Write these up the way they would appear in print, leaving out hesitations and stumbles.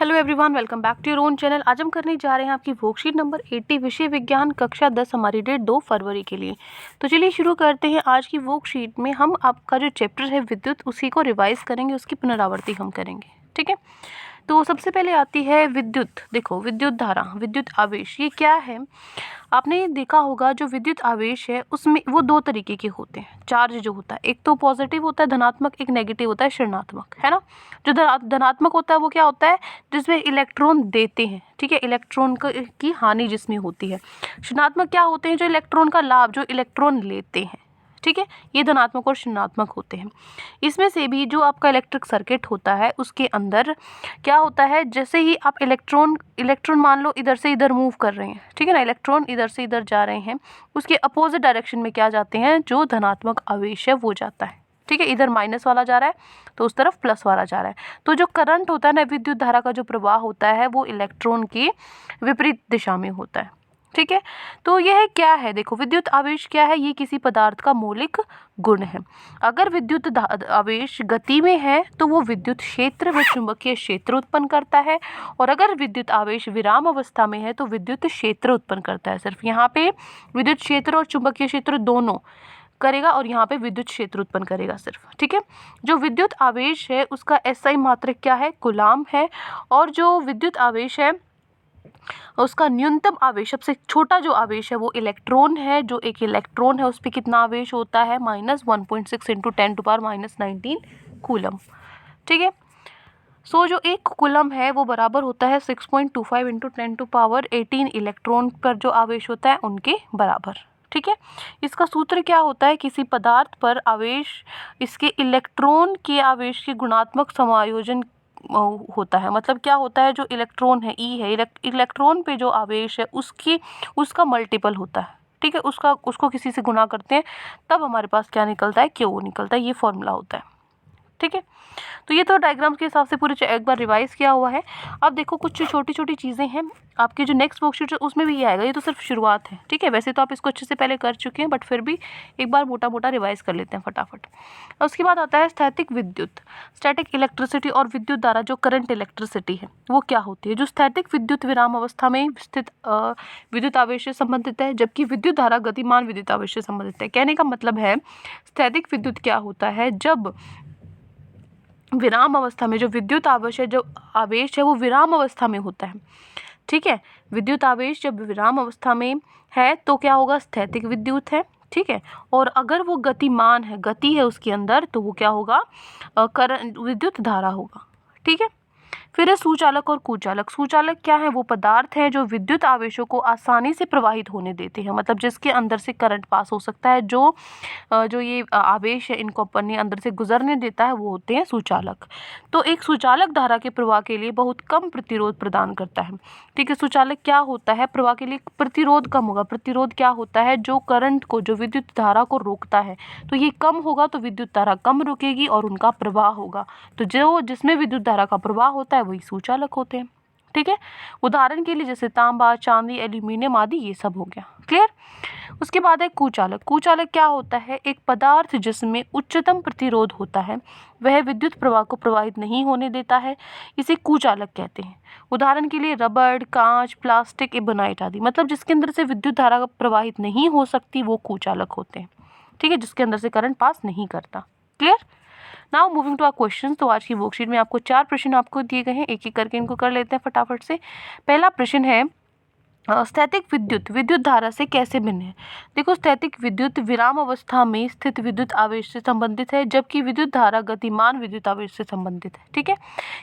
Hello everyone, welcome back to your own channel. आज हम करने जा रहे हैं आपकी वर्कशीट नंबर 80 विषय विज्ञान कक्षा 10। हमारी डेट 2 फरवरी के लिए। तो चलिए शुरू करते हैं। आज की वर्कशीट में हम आपका जो चैप्टर है विद्युत, उसी को रिवाइज करेंगे, उसकी पुनरावृत्ति हम करेंगे। ठीक है, तो सबसे पहले आती है विद्युत। देखो, विद्युत धारा, विद्युत आवेश, ये क्या है? आपने देखा होगा जो विद्युत आवेश है उसमें वो दो तरीके के होते हैं। चार्ज जो होता है, एक तो पॉजिटिव होता है धनात्मक, एक नेगेटिव होता है ऋणात्मक, है ना। जो धनात्मक होता है वो क्या होता है? जिसमें इलेक्ट्रॉन देते हैं, ठीक है, इलेक्ट्रॉन की हानि जिसमें होती है। ऋणात्मक क्या होते हैं? जो इलेक्ट्रॉन का लाभ, जो इलेक्ट्रॉन लेते हैं, ठीक है, ये धनात्मक और ऋणात्मक होते हैं। इसमें से भी जो आपका इलेक्ट्रिक सर्किट होता है उसके अंदर क्या होता है, जैसे ही आप इलेक्ट्रॉन मान लो इधर से इधर मूव कर रहे हैं, ठीक है ना, इलेक्ट्रॉन इधर से इधर जा रहे हैं, उसके अपोजिट डायरेक्शन में क्या जाते हैं? जो धनात्मक आवेश है वो जाता है। ठीक है, इधर माइनस वाला जा रहा है तो उस तरफ प्लस वाला जा रहा है। तो जो करंट होता है ना, विद्युत धारा का जो प्रवाह होता है वो इलेक्ट्रॉन की विपरीत दिशा में होता है। ठीक है, तो यह क्या है? देखो, विद्युत आवेश क्या है? ये किसी पदार्थ का मौलिक गुण है। अगर विद्युत आवेश गति में है तो वो विद्युत क्षेत्र व चुंबकीय क्षेत्र उत्पन्न करता है, और अगर विद्युत आवेश विराम अवस्था में है तो विद्युत क्षेत्र उत्पन्न करता है। सिर्फ यहाँ पे विद्युत क्षेत्र और चुंबकीय क्षेत्र दोनों करेगा, और यहाँ पे विद्युत क्षेत्र उत्पन्न करेगा सिर्फ। ठीक है, जो विद्युत आवेश है उसका एसआई मात्रक क्या है? कूलाम है। और जो विद्युत आवेश है उसका न्यूनतम आवेश, सबसे छोटा जो आवेश है वो इलेक्ट्रॉन है। जो एक इलेक्ट्रॉन है उस पर कितना आवेश होता है? -1.6 इंटू 10⁻⁻19 कूलम। ठीक है, सो जो एक कूलम है वो बराबर होता है 6.25 इंटू 10⁻18 इलेक्ट्रॉन पर जो आवेश होता है उनके बराबर। ठीक है, इसका सूत्र क्या होता है? किसी पदार्थ पर आवेश इसके इलेक्ट्रॉन के आवेश के गुणात्मक समायोजन होता है। मतलब क्या होता है? जो इलेक्ट्रॉन है, ई है, इलेक्ट्रॉन पे जो आवेश है उसका मल्टीपल होता है। ठीक है, उसको किसी से गुना करते हैं तब हमारे पास क्या निकलता है? क्यू निकलता है। ये फॉर्मूला होता है। ठीक है, तो ये तो डायग्राम्स के हिसाब से पूरे एक बार रिवाइज किया हुआ है। अब देखो, कुछ छोटी छोटी चीज़ें हैं आपकी जो नेक्स्ट वर्कशीट है उसमें भी ये आएगा। ये तो सिर्फ शुरुआत है। ठीक है, वैसे तो आप इसको अच्छे से पहले कर चुके हैं, बट फिर भी एक बार मोटा मोटा रिवाइज कर लेते हैं फटाफट। उसके बाद आता है स्थैतिक विद्युत, स्टैटिक इलेक्ट्रिसिटी, और विद्युत धारा जो करंट इलेक्ट्रिसिटी है वो क्या होती है? जो स्थैतिक विद्युत विराम अवस्था में स्थित विद्युत आवेश से संबंधित है, जबकि विद्युत धारा गतिमान विद्युत आवेश से संबंधित है। कहने का मतलब है स्थैतिक विद्युत क्या होता है? जब विराम अवस्था में जो विद्युत आवेश है, जो आवेश है वो विराम अवस्था में होता है। ठीक है, विद्युत आवेश जब विराम अवस्था में है तो क्या होगा? स्थैतिक विद्युत है। ठीक है, और अगर वो गतिमान है, गति है उसके अंदर, तो वो क्या होगा? करंट, विद्युत धारा होगा। ठीक है, फिर है सुचालक और कुचालक। सुचालक क्या है? वो पदार्थ है जो विद्युत आवेशों को आसानी से प्रवाहित होने देते हैं। मतलब जिसके अंदर से करंट पास हो सकता है, जो ये आवेश है इनको अपने अंदर से गुजरने देता है, वो होते हैं सुचालक। तो एक सुचालक धारा के प्रवाह के लिए बहुत कम प्रतिरोध प्रदान करता है। ठीक है, सुचालक क्या होता है? प्रवाह के लिए प्रतिरोध कम होगा। प्रतिरोध क्या होता है? जो करंट को, जो विद्युत धारा को रोकता है। तो ये कम होगा तो विद्युत धारा कम रुकेगी और उनका प्रवाह होगा। तो जो जिसमें विद्युत धारा का प्रवाह होता है वही सुचालक होते हैं। ठीक है, उदाहरण के लिए जैसे तांबा, चांदी, एल्यूमिनियम आदि, ये सब हो गया। क्लियर? उसके बाद है कुचालक। कुचालक क्या होता है? एक पदार्थ जिसमें उच्चतम प्रतिरोध होता है, वह विद्युत प्रवाह को प्रवाहित नहीं होने देता है, इसे कुचालक कहते हैं। उदाहरण के लिए रबड़, कांच, प्लास्टिक, एबोनाइट आदि। मतलब जिसके अंदर से विद्युत धारा प्रवाहित नहीं हो सकती वो कुचालक होते हैं। ठीक है, जिसके अंदर से करंट पास नहीं करता। Clear? Now moving to our question. तो आज की वर्कशीट में आपको 4 प्रश्न आपको दिए गए हैं, एक एक करके इनको कर लेते हैं फटाफट से। पहला प्रश्न है, स्थैतिक विद्युत विद्युत धारा से कैसे भिन्न है? देखो, स्थैतिक विद्युत विराम अवस्था में स्थित विद्युत आवेश से संबंधित है, जबकि विद्युत धारा गतिमान विद्युत आवेश से संबंधित है। ठीक है,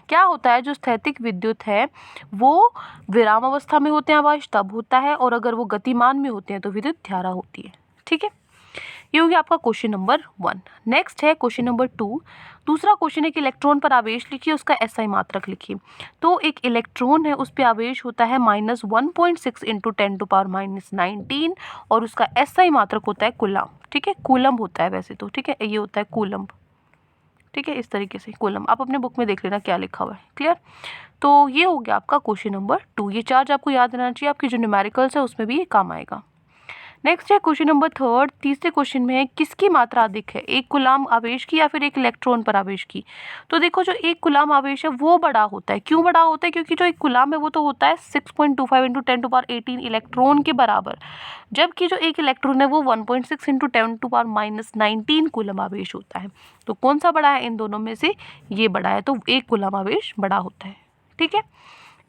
क्या होता है? जो स्थैतिक विद्युत है वो विराम अवस्था में होते हैं आवेश तब होता है, और अगर वो गतिमान में होते हैं तो विद्युत धारा होती है। ठीक है, ये हो गया आपका क्वेश्चन नंबर 1। नेक्स्ट है क्वेश्चन नंबर 2। दूसरा क्वेश्चन है कि इलेक्ट्रॉन पर आवेश लिखिए, उसका एसआई मात्रक लिखिए। तो एक इलेक्ट्रॉन है, उस पर आवेश होता है -1.6 इंटू 10⁻⁻19, और उसका एसआई मात्रक होता है कूलम। ठीक है, कूलम होता है वैसे तो। ठीक है, ये होता है कूलम। ठीक है, इस तरीके से कूलम। आप अपने बुक में देख लेना क्या लिखा हुआ है। क्लियर? तो ये हो गया आपका क्वेश्चन नंबर 2। ये चार्ज आपको याद रहना चाहिए, आपकी जो न्यूमेरिकल्स है उसमें भी ये काम आएगा। नेक्स्ट है क्वेश्चन नंबर थर्ड, तीसरे क्वेश्चन में है किसकी मात्रा अधिक है, एक कूलाम आवेश की या फिर एक इलेक्ट्रॉन पर आवेश की। तो देखो जो एक कूलाम आवेश है वो बड़ा होता है। क्यों बड़ा होता है? क्योंकि जो एक कूलाम है वो तो होता है 6.25 × 10⁻18 इलेक्ट्रॉन के बराबर, जबकि जो एक इलेक्ट्रॉन है वो 1.6 × 10⁻−19 कूलम आवेश होता है। तो कौन सा बड़ा है इन दोनों में से? ये बड़ा है, तो एक कूलम आवेश बड़ा होता है। ठीक है।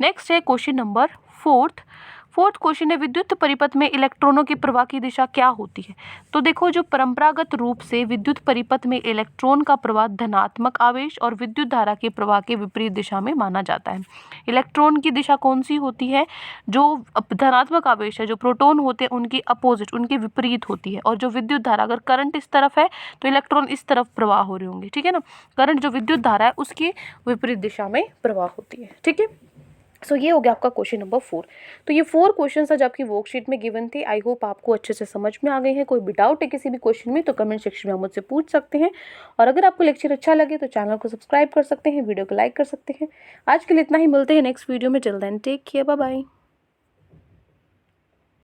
नेक्स्ट है क्वेश्चन नंबर फोर्थ क्वेश्चन है विद्युत परिपथ में इलेक्ट्रॉनों की प्रवाह की दिशा क्या होती है। तो देखो जो परंपरागत रूप से विद्युत परिपथ में इलेक्ट्रॉन का प्रवाह धनात्मक आवेश और विद्युत धारा के प्रवाह के विपरीत दिशा में माना जाता है। इलेक्ट्रॉन की दिशा कौन सी होती है? जो धनात्मक आवेश है, जो प्रोटॉन होते हैं, उनकी अपोजिट, उनके विपरीत होती है। और जो विद्युत धारा, अगर करंट इस तरफ है तो इलेक्ट्रॉन इस तरफ प्रवाह हो रहे होंगे। ठीक है ना। करंट जो विद्युत धारा है उसकी विपरीत दिशा में प्रवाह होती है। ठीक है। सो ये हो गया आपका क्वेश्चन नंबर 4। तो ये 4 क्वेश्चन आज आपकी वर्कशीट में गिवन थे। आई होप आपको अच्छे से समझ में आ गए हैं। कोई भी डाउट है किसी भी क्वेश्चन में तो कमेंट सेक्शन में मुझसे पूछ सकते हैं। और अगर आपको लेक्चर अच्छा लगे तो चैनल को सब्सक्राइब कर सकते हैं, वीडियो को लाइक कर सकते हैं। आज के लिए इतना ही, मिलते हैं नेक्स्ट वीडियो में। Till then take care, bye bye.